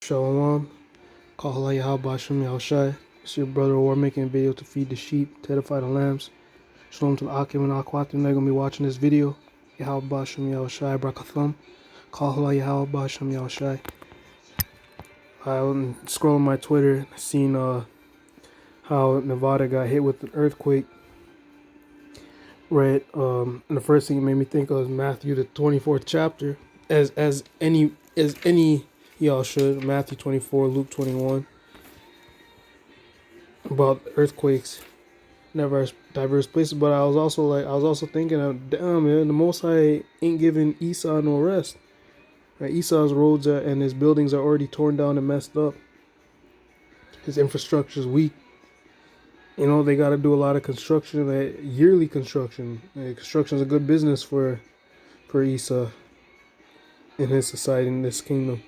Shalom, Kahala Yahaba Shem Yahushai. It's your brother War making a video to feed the sheep, to edify the lambs. Shalom to the Akim and Akwatim that are going to be watching this video. Yahaba Shem Yahushai Brakathum. Kahala Yahaba Shem Yahushai. I was scrolling my Twitter, seen how Nevada got hit with an earthquake. Right, and the first thing it made me think of was Matthew the 24th chapter, as any y'all should. Matthew 24, Luke 21. About earthquakes in diverse places. But I was also thinking of, damn man, the Most High ain't giving Esau no rest. Right? Esau's roads and his buildings are already torn down and messed up. His infrastructure is weak. You know, they got to do a lot of construction, yearly construction. Construction is a good business for Esau in his society, in this kingdom.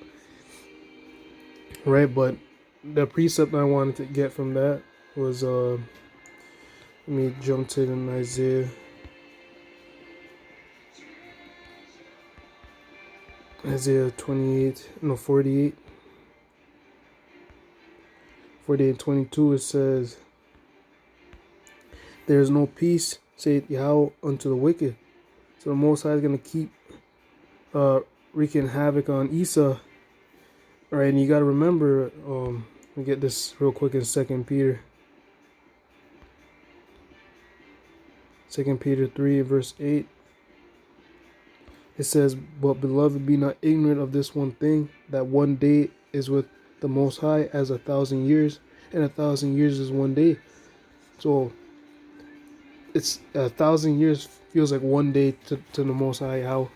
Right, but the precept I wanted to get from that was let me jump to it in Isaiah 48 and 22. It says, there is no peace, saith Yahweh, unto the wicked. So the Most High is going to keep wreaking havoc on Esau. Right, and you got to remember, let me get this real quick in 2 Peter. 2 Peter 3 verse 8. It says, but beloved, be not ignorant of this one thing, that one day is with the Most High as 1,000 years, and 1,000 years is one day. So it's 1,000 years feels like one day to the Most High. How?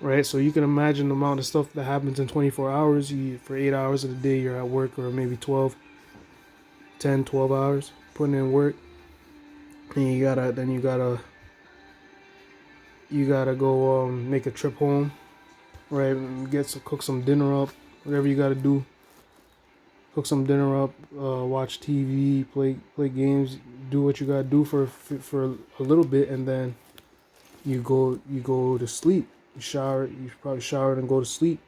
Right? So you can imagine the amount of stuff that happens in 24 hours. For 8 hours of the day, you're at work, or maybe 12 hours putting in work. And you gotta go make a trip home, right? Cook some dinner up, whatever you gotta do. Cook some dinner up, watch TV, play games, do what you gotta do for a little bit, and then you go to sleep. You probably shower and go to sleep.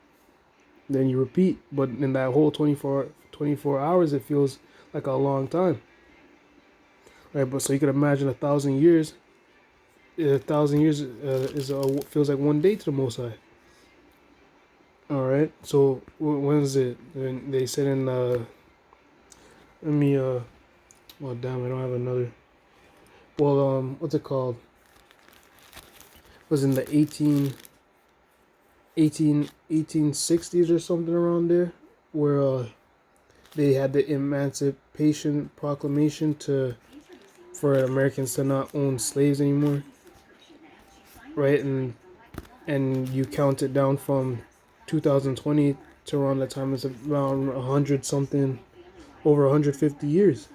Then you repeat, but in that whole 24 hours, it feels like a long time, right? But so you can imagine 1,000 years. 1,000 years feels like one day to the Most High. All right. So when is it? And they said in well, damn, I don't have another. Well, what's it called? It was in the 1860s or something around there, where they had the Emancipation Proclamation for Americans to not own slaves anymore. Right, and you count it down from 2020 to around that time, it's around 100 something, over 150 years.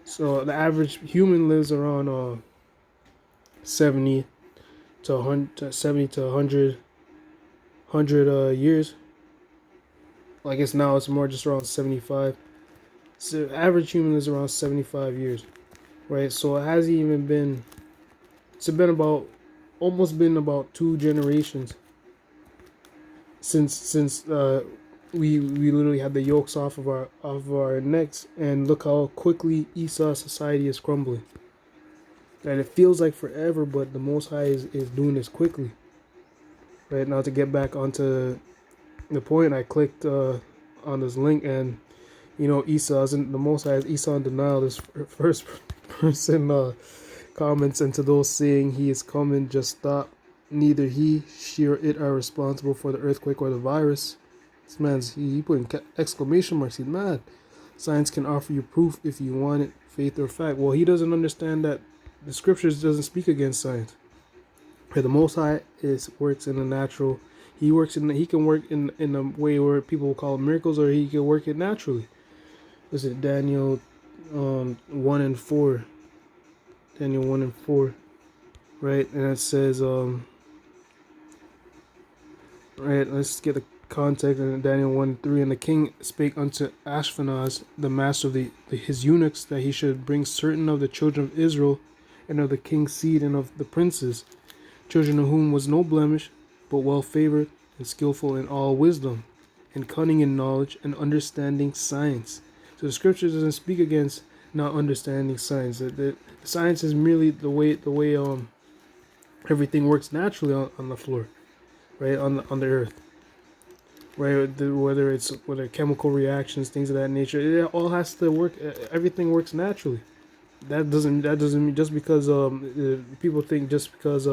So the average human lives around 70 to 100 years. Well, I guess now it's more just around 75. So average human lives around 75 years, right? So it hasn't even been. It's been almost about 2 generations since we literally had the yokes off of our necks, and look how quickly Esau's society is crumbling. And it feels like forever, but the Most High is doing this quickly. Right now, to get back onto the point, I clicked on this link, and Esau's in the Most High is Esau in denial. This first person comments, and to those saying he is coming, just stop. Neither he, she, or it are responsible for the earthquake or the virus. This man's, he putting exclamation marks. He's mad. Science can offer you proof if you want it, faith or fact. Well, he doesn't understand that the scriptures doesn't speak against science. The Most High works in the natural. He can work in a way where people will call it miracles, or he can work it naturally. Is it Daniel 1 and 4? Daniel 1 and 4, right? And it says, right, let's get the context in Daniel 1 and 3. And the king spake unto Ashpenaz, the master of his eunuchs, that he should bring certain of the children of Israel, and of the king's seed, and of the princes, children of whom was no blemish, but well favored, and skillful in all wisdom, and cunning in knowledge and understanding science. So the scripture doesn't speak against not understanding science. The science is merely the way everything works naturally on the floor, right, on the earth, right. Whether chemical reactions, things of that nature, it all has to work. Everything works naturally. That doesn't mean just because people think just because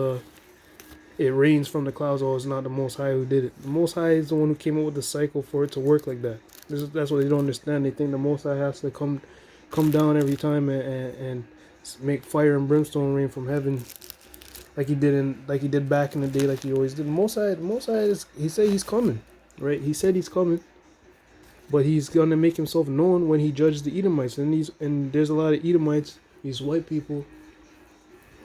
it rains from the clouds, oh, it's not the Most High who did it. The Most High is the one who came up with the cycle for it to work like that. That's what they don't understand. They think the Most High has to come down every time and make fire and brimstone rain from heaven, like he did back in the day, like he always did. The Most High he said he's coming, right? He said he's coming, but he's gonna make himself known when he judges the Edomites. And there's a lot of Edomites, these white people,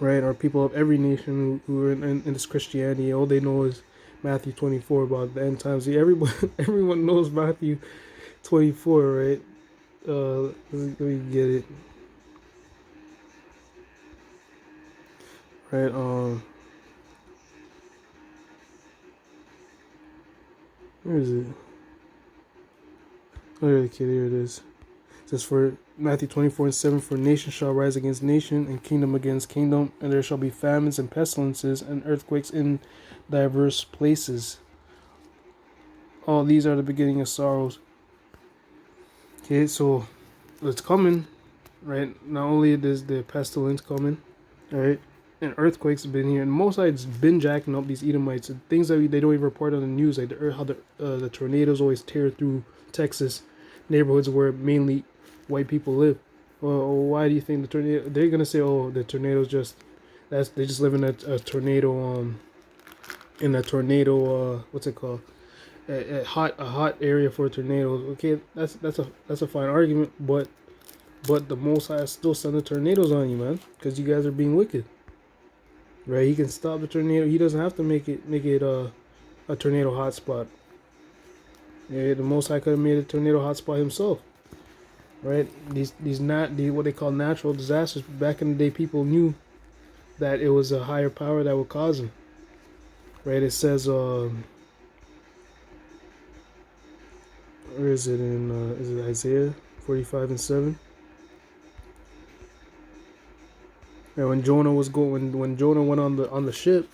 right, or people of every nation who are in this Christianity. All they know is Matthew 24 about the end times. See, everyone knows Matthew 24, right? Let me get it. Right, where is it? Oh, okay, there it is. It says for Matthew 24:7, for nation shall rise against nation, and kingdom against kingdom, and there shall be famines and pestilences and earthquakes in diverse places. All these are the beginning of sorrows. Okay, so it's coming, right? Not only is the pestilence coming, right, and earthquakes have been here, and most sides been jacking up these Edomites and things that they don't even report on the news, like how the tornadoes always tear through Texas neighborhoods where mainly white people live. Well, why do you think the tornado? They're gonna say, oh, the tornadoes they just live in a tornado in a tornado what's it called, a hot area for tornadoes. Okay, that's a fine argument, but the Most High still sending tornadoes on you, man, because you guys are being wicked, right? He can stop the tornado. He doesn't have to make it a tornado hotspot. Yeah, the Most High could have made a tornado hotspot himself, right? These not the what they call natural disasters. Back in the day, people knew that it was a higher power that would cause them, right? It says, where is it in? Is it Isaiah 45:7? And when Jonah was going, when Jonah went on the ship,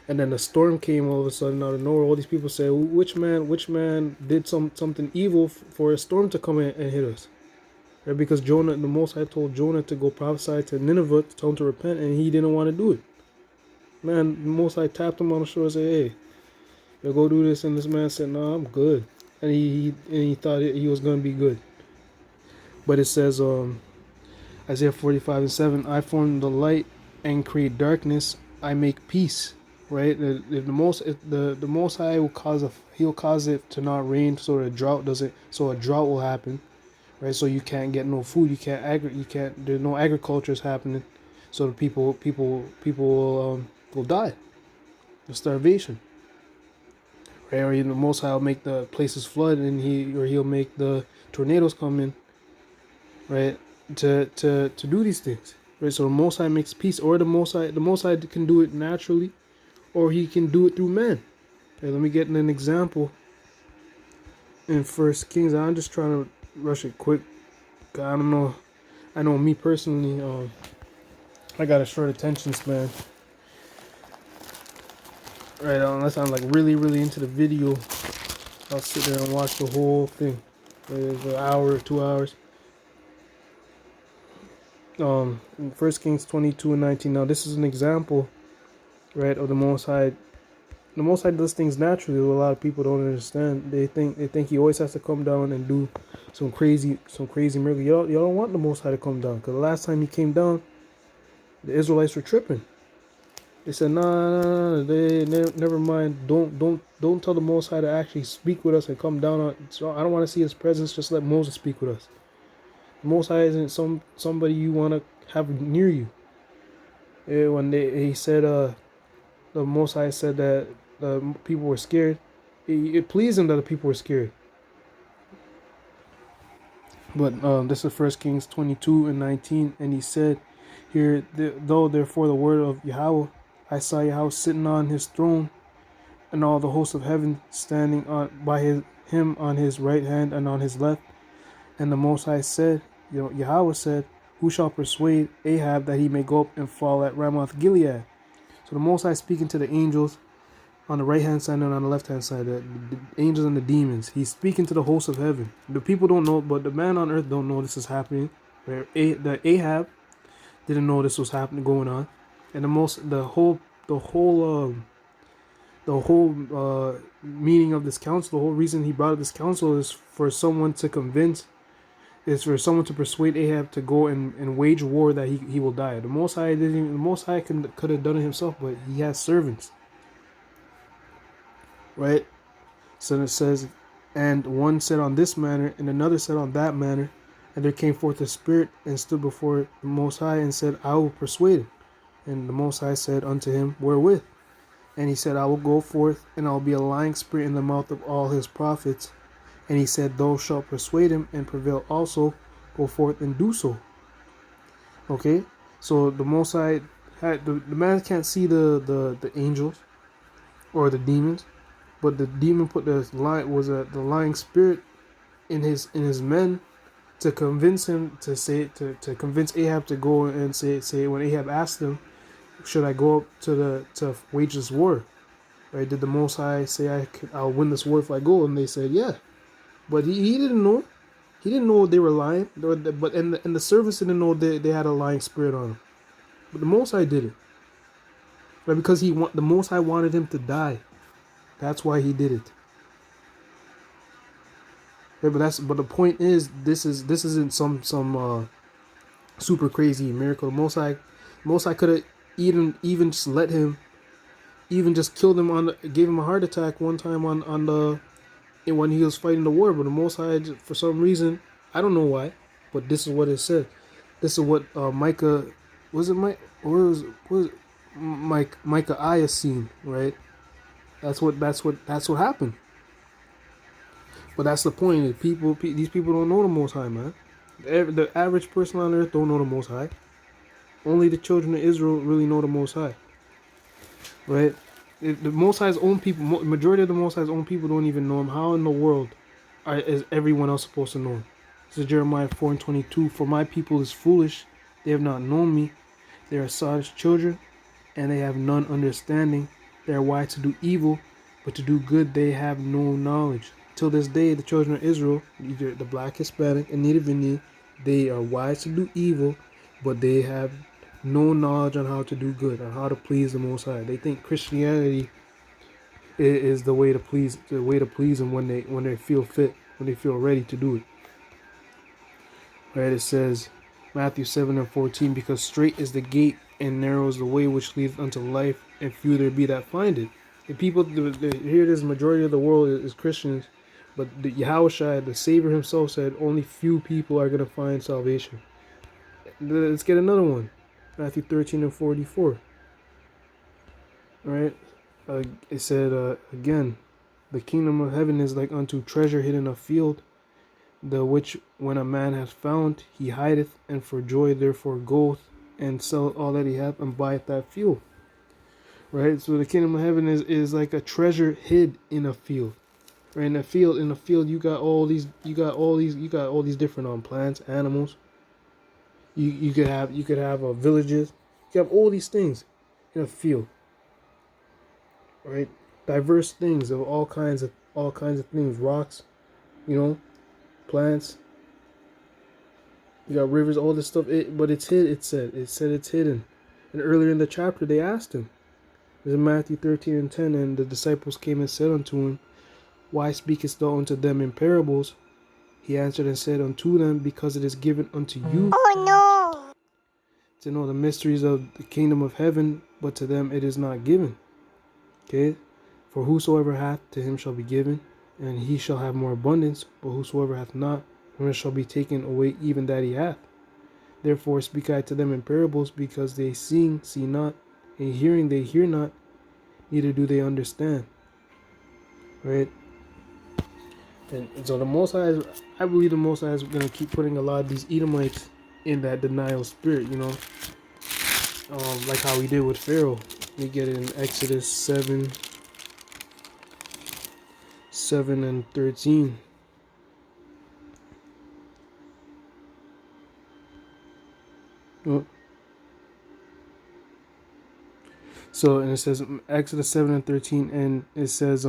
and then the storm came all of a sudden out of nowhere, all these people say, which man did something evil for a storm to come in and hit us? Right? Because Jonah, the Most High told Jonah to go prophesy to Nineveh, to tell him to repent, and he didn't want to do it. Man, the Most High tapped him on the shoulder and said, hey, you go do this, and this man said, no, I'm good. And he thought he was going to be good. But it says, Isaiah 45:7, I form the light and create darkness, I make peace. Right? The Most High he'll cause it to not rain, so a drought will happen. Right? So you can't get no food, there's no agriculture is happening. So the people will die of starvation. Right? Or the Most High will make the places flood, and he'll make the tornadoes come in, right? To do these things. Right? So the Most High makes peace, or the Most High can do it naturally, or he can do it through man. Okay, let me get an example in First Kings. I'm just trying to rush it quick. I don't know. I know me personally, I got a short attention span. Right, unless I'm like really, really into the video, I'll sit there and watch the whole thing. It's an hour or 2 hours. In First Kings 22:19. Now this is an example, right, of the Most High. The Most High does things naturally. A lot of people don't understand. They think he always has to come down and do some crazy miracle. Y'all don't want the Most High to come down, because the last time he came down, the Israelites were tripping. They said, nah, never mind. Don't tell the Most High to actually speak with us and come down on. So I don't want to see his presence. Just let Moses speak with us. The Most High isn't somebody you want to have near you. When he said, the Most High said that the people were scared. It pleased him that the people were scared. But this is First Kings 22:19, and he said, here, though therefore the word of Yahweh, I saw Yahweh sitting on his throne, and all the hosts of heaven standing on by him on his right hand and on his left. And the Most High said, Yahweh said, who shall persuade Ahab that he may go up and fall at Ramoth Gilead? So the Most High speaking to the angels on the right hand side and on the left hand side, the angels and the demons. He's speaking to the hosts of heaven. The people don't know, but the man on earth don't know this is happening. Where the Ahab didn't know this was happening, going on, and the whole meaning of this council, the whole reason he brought up this council is for someone to persuade Ahab to go and wage war that he will die. The Most High didn't. The Most High could have done it himself, but he has servants, right? So it says, and one said on this manner, and another said on that manner, and there came forth a spirit and stood before the Most High and said, I will persuade him. And the Most High said unto him, wherewith? And he said, I will go forth, and I will be a lying spirit in the mouth of all his prophets. And he said, thou shalt persuade him and prevail also. Go forth and do so. Okay, so the Most High had the man can't see the angels or the demons, but the demon put the lying spirit in his men to convince him to convince Ahab to go and say when Ahab asked him, should I go up to wage this war? Right? Did the Most High say I'll win this war if I go? And they said yeah, but he didn't know. He didn't know they were lying. But and the servants didn't know they had a lying spirit on them. But the Most High did it. Right? Because the Most High wanted him to die. That's why he did it. Right? But the point is this isn't some super crazy miracle. The Most High could have even just let him, even just killed him gave him a heart attack one time when he was fighting the war. But the Most High, for some reason, I don't know why, but this is what it said. This is what Micah, was it Mike? Or was it Micaiah seen, right? That's what happened. But that's the point. These people don't know the Most High, man. The average person on earth don't know the Most High. Only the children of Israel really know the Most High, right? The Most High's own people, majority of the Most High's own people don't even know him. How in the world is everyone else supposed to know him? This is Jeremiah 4:22. For my people is foolish; they have not known me. They are Sodom's children, and they have none understanding. They are wise to do evil, but to do good they have no knowledge. Till this day, the children of Israel, either the Black, Hispanic, and Native Indian, they are wise to do evil, but they have no knowledge on how to do good, on how to please the Most High. They think Christianity is the way to please them when they feel fit, when they feel ready to do it. Right? It says Matthew 7:14, because straight is the gate and narrow is the way which leads unto life, and few there be that find it. The people here, this majority of the world is Christians, but the Yahushua, the Savior himself, said only few people are gonna find salvation. Let's get another one. Matthew 13:44. Right? It said again, the kingdom of heaven is like unto treasure hidden in a field, the which when a man hath found, he hideth, and for joy therefore goeth and selleth all that he hath and buyeth that field. Right? So the kingdom of heaven is like a treasure hid in a field. Right? In a field, you got all these different plants, animals. You could have villages. You have all these things in a field, right? Diverse things of all kinds of things, rocks, plants. You got rivers, all this stuff. But it's hid. It said it's hidden. And earlier in the chapter, they asked him. It's in Matthew 13:10, and the disciples came and said unto him, why speakest thou unto them in parables? He answered and said unto them, because it is given unto you to know the mysteries of the kingdom of heaven, but to them it is not given. Okay? For whosoever hath, to him shall be given, and he shall have more abundance. But whosoever hath not, from him shall be taken away even that he hath. Therefore speak I to them in parables, because they seeing see not, and hearing they hear not, neither do they understand. Right? And so the Most High, I believe the Most High is going to keep putting a lot of these Edomites in that denial spirit, like how we did with Pharaoh. We get it in Exodus 7 7 and 13. Oh. So, and it says Exodus 7 and 13, and it says,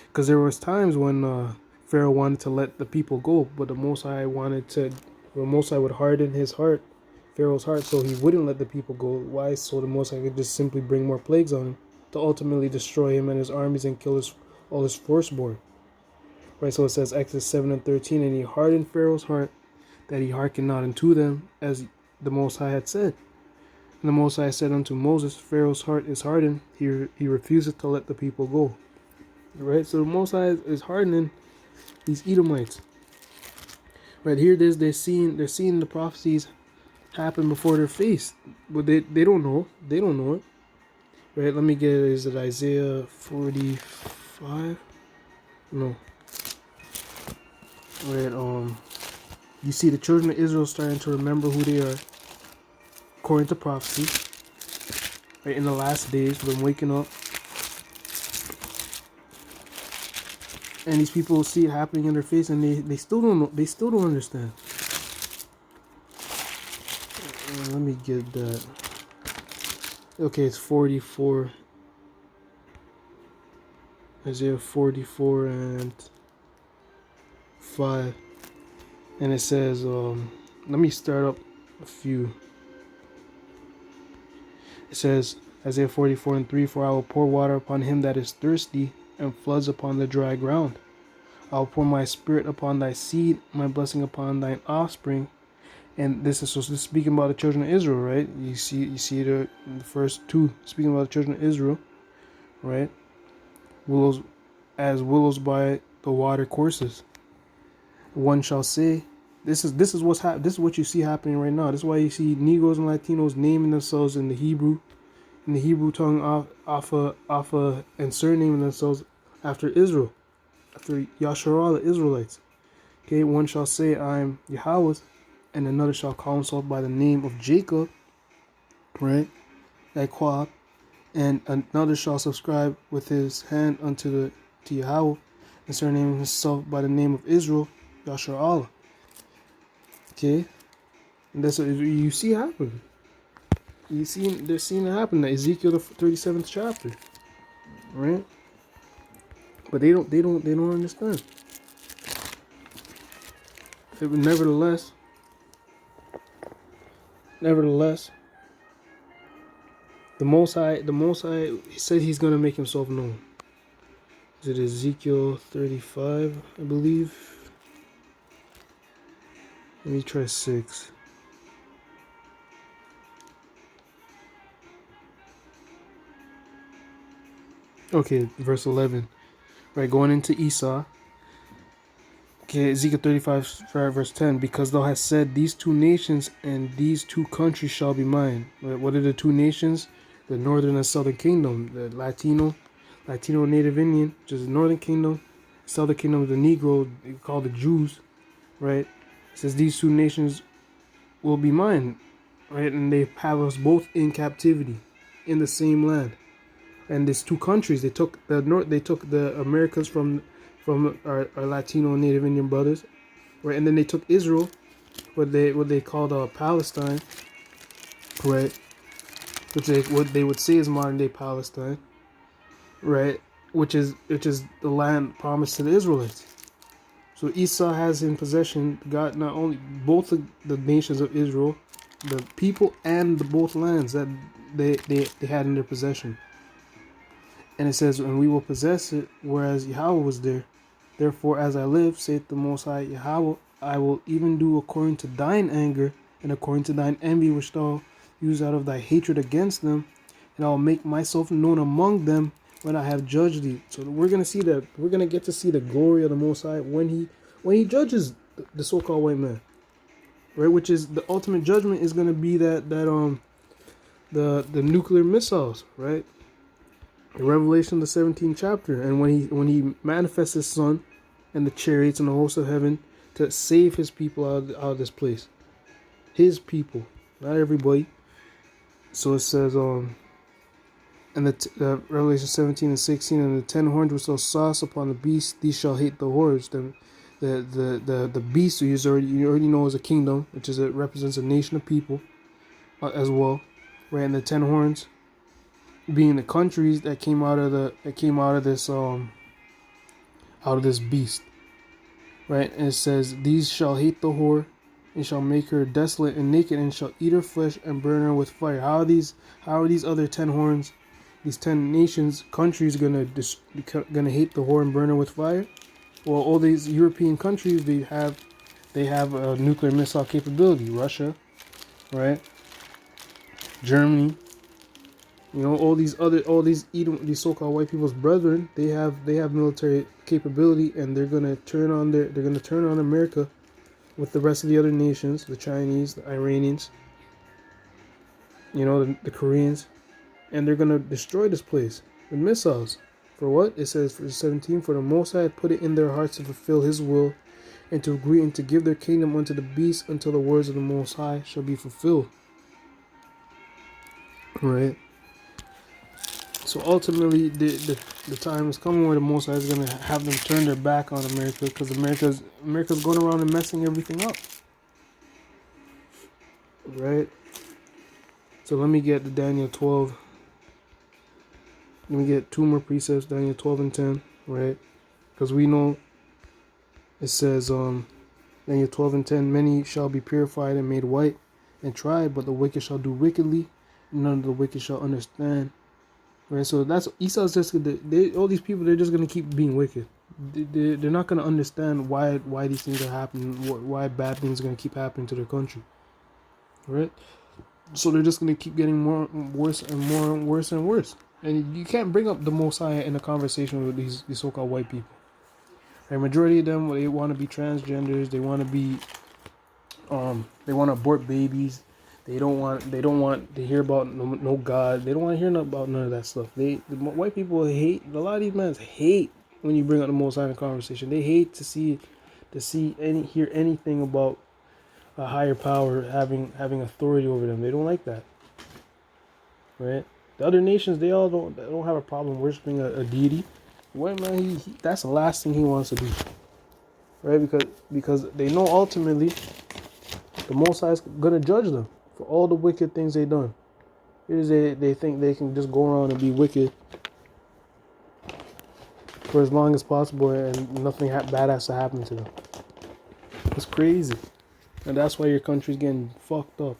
because there was times when Pharaoh wanted to let the people go, but the Most High would harden his heart, Pharaoh's heart, so he wouldn't let the people go. Why? So the Most High could just simply bring more plagues on him to ultimately destroy him and his armies and kill all his firstborn. Right, so it says Exodus 7 and 13, and he hardened Pharaoh's heart that he hearkened not unto them, as the Most High had said. And the Most High said unto Moses, Pharaoh's heart is hardened, he refuseth to let the people go. Right, so the Most High is hardening these Edomites. Right here, they're seeing the prophecies happen before their face, but they don't know. They don't know it. Right, let me get it. Is it Isaiah 45? No. Right, you see the children of Israel starting to remember who they are, according to prophecy. Right, in the last days, them waking up, and these people see it happening in their face, and they still don't know. They still don't understand. Let me get that. Okay, it's 44. Isaiah 44 and 5. And it says, let me start up a few. It says, Isaiah 44 and 3, for I will pour water upon him that is thirsty, and floods upon the dry ground. I will pour my spirit upon thy seed, my blessing upon thine offspring. And this is speaking about the children of Israel, right? You see the first two speaking about the children of Israel, right? Willows by the water courses. One shall say, this is what you see happening right now. This is why you see Negroes and Latinos naming themselves in the Hebrew tongue and surnaming themselves after Israel, after Yasharah, the Israelites. Okay, one shall say, I am Yahweh, and another shall call himself by the name of Jacob, right? Yaquab, and another shall subscribe with his hand to Yahweh, and surname himself by the name of Israel, Yasharah. Okay, and that's what you see happen. They're seeing it happen. Ezekiel the 37th chapter, right? But they don't understand. Nevertheless, the Most High he said he's gonna make himself known. Is it Ezekiel 35, I believe? Let me try 6. Okay, verse 11. Right, going into Esau. Okay, Ezekiel 35, verse 10. Because thou hast said, these two nations and these two countries shall be mine. What are the two nations? The northern and southern kingdom. The Latino native Indian, which is the northern kingdom. Southern kingdom of the Negro, called the Jews. Right? It says these two nations will be mine. Right? And they have us both in captivity in the same land. And these two countries, they took the Americas from our Latino and Native Indian brothers, right? And then they took Israel, what they called Palestine, right? What they would say is modern day Palestine, right? Which is the land promised to the Israelites. So Esau has in possession got not only both the nations of Israel, the people, and the both lands that they had in their possession. And it says, and we will possess it, whereas Yahweh was there. Therefore, as I live, saith the Most High Yahweh, I will even do according to thine anger, and according to thine envy which thou use out of thy hatred against them, and I will make myself known among them when I have judged thee. So we're gonna get to see the glory of the Most High when he judges the so-called white man, right? Which is the ultimate judgment is gonna be the nuclear missiles, right? In Revelation the 17th chapter, and when he manifests his son and the chariots and the hosts of heaven to save his people out of this place. His people, not everybody. So it says And Revelation 17:16, and the 10 horns which thou sawest upon the beast, these shall hate the hordes. The beast you already know is a kingdom, which is it represents a nation of people as well, right? And the 10 horns being the countries that came out of this beast, right? And it says, these shall hate the whore, and shall make her desolate and naked, and shall eat her flesh and burn her with fire. How are these other 10 horns, these 10 nations, countries gonna hate the whore and burn her with fire? Well, all these European countries, they have a nuclear missile capability. Russia, right? Germany, all these so-called white people's brethren, they have military capability, and they're gonna turn on America with the rest of the other nations, the Chinese, the Iranians, the Koreans, and they're gonna destroy this place with missiles. For what? It says, for 17, for the Most High put it in their hearts to fulfill His will, and to agree and to give their kingdom unto the beast until the words of the Most High shall be fulfilled. Right. So ultimately, the time is coming where the Most High is gonna have them turn their back on America, because America's going around and messing everything up. Right. So let me get to Daniel 12. Let me get two more precepts, Daniel 12 and 10, right? Because we know it says, Daniel 12 and 10, many shall be purified and made white and tried, but the wicked shall do wickedly, and none of the wicked shall understand. Right? So that's Esau's just all these people, they're just gonna keep being wicked. They're not gonna understand why these things are happening, why bad things are gonna keep happening to their country. Right? So they're just gonna keep getting worse and worse. And you can't bring up the Most High in a conversation with these so-called white people. The majority of them, they want to be transgenders. They want to be, they want to abort babies. They don't want to hear about no God. They don't want to hear about none of that stuff. The white people hate. A lot of these men hate when you bring up the Most High in a conversation. They hate to hear anything about a higher power having authority over them. They don't like that. Right? The other nations, they don't have a problem worshiping a deity. White man, that's the last thing he wants to do, right? Because they know ultimately the Most High is gonna judge them for all the wicked things they done. They think they can just go around and be wicked for as long as possible, and nothing bad has to happen to them. It's crazy, and that's why your country's getting fucked up.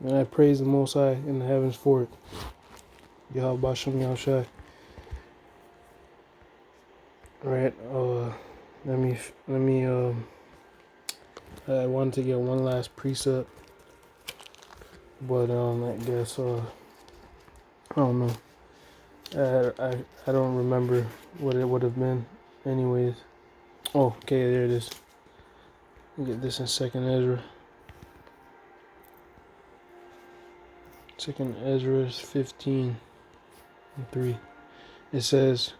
And I praise the Most High in the heavens for it. Yahweh Shem Yahushai. Right. Let me. I wanted to get one last precept, but I guess I don't know. I don't remember what it would have been. Anyways. Oh, okay. There it is. Get this in 2nd Ezra. 2nd Ezra 15:3. It says,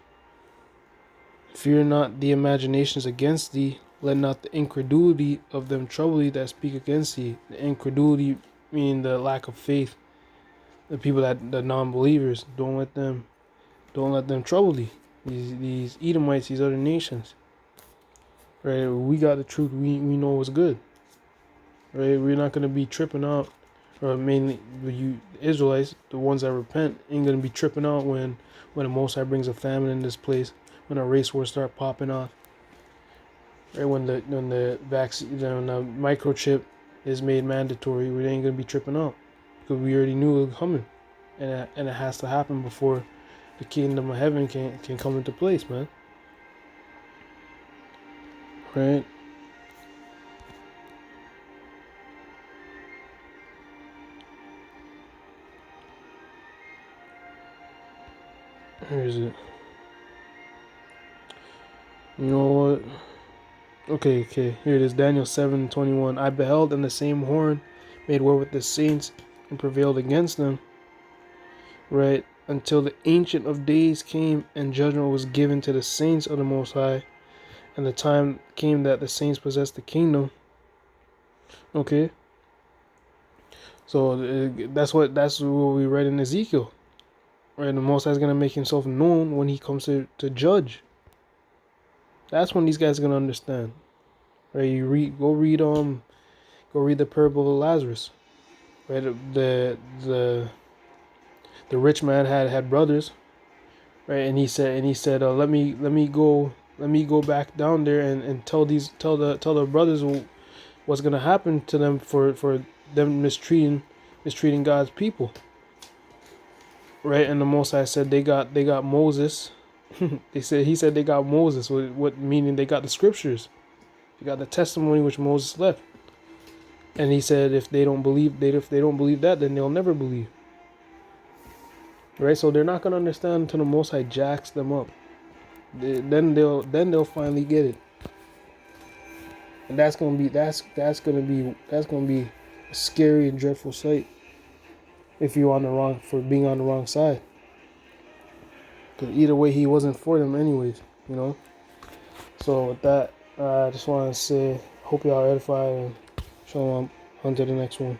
fear not the imaginations against thee, let not the incredulity of them trouble thee that speak against thee. The incredulity meaning the lack of faith. The people the non-believers, don't let them trouble thee. These Edomites, these other nations. Right? We got the truth, we know what's good. Right? We're not gonna be tripping out, or mainly you Israelites, the ones that repent, ain't gonna be tripping out when the Most High brings a famine in this place, when a race war start popping off. Right, when the vaccine, when the microchip is made mandatory, we ain't gonna be tripping out, because we already knew it was coming, and it has to happen before the kingdom of heaven can come into place, man. Right. Where is it? You know what? Okay, here it is. Daniel 7:21. I beheld, and the same horn made war with the saints and prevailed against them. Right, until the Ancient of Days came, and judgment was given to the saints of the Most High, and the time came that the saints possessed the kingdom. Okay. So that's what we read in Ezekiel. Right, the Most High is gonna make himself known when he comes to judge. That's when these guys are gonna understand. Right, go read the parable of Lazarus. Right, the rich man had brothers. Right, and he said, let me go back down there and tell the brothers what's gonna happen to them for them mistreating God's people. Right, and the Most High said they got Moses. He said they got Moses. What meaning they got the scriptures. They got the testimony which Moses left. And he said if they don't believe that, then they'll never believe. Right, so they're not gonna understand until the Most High jacks them up. Then they'll finally get it. And that's gonna be a scary and dreadful sight if you're being on the wrong side. Because either way, he wasn't for them anyways, you know. So with that, I just want to say, hope y'all edified and shalom on to the next one.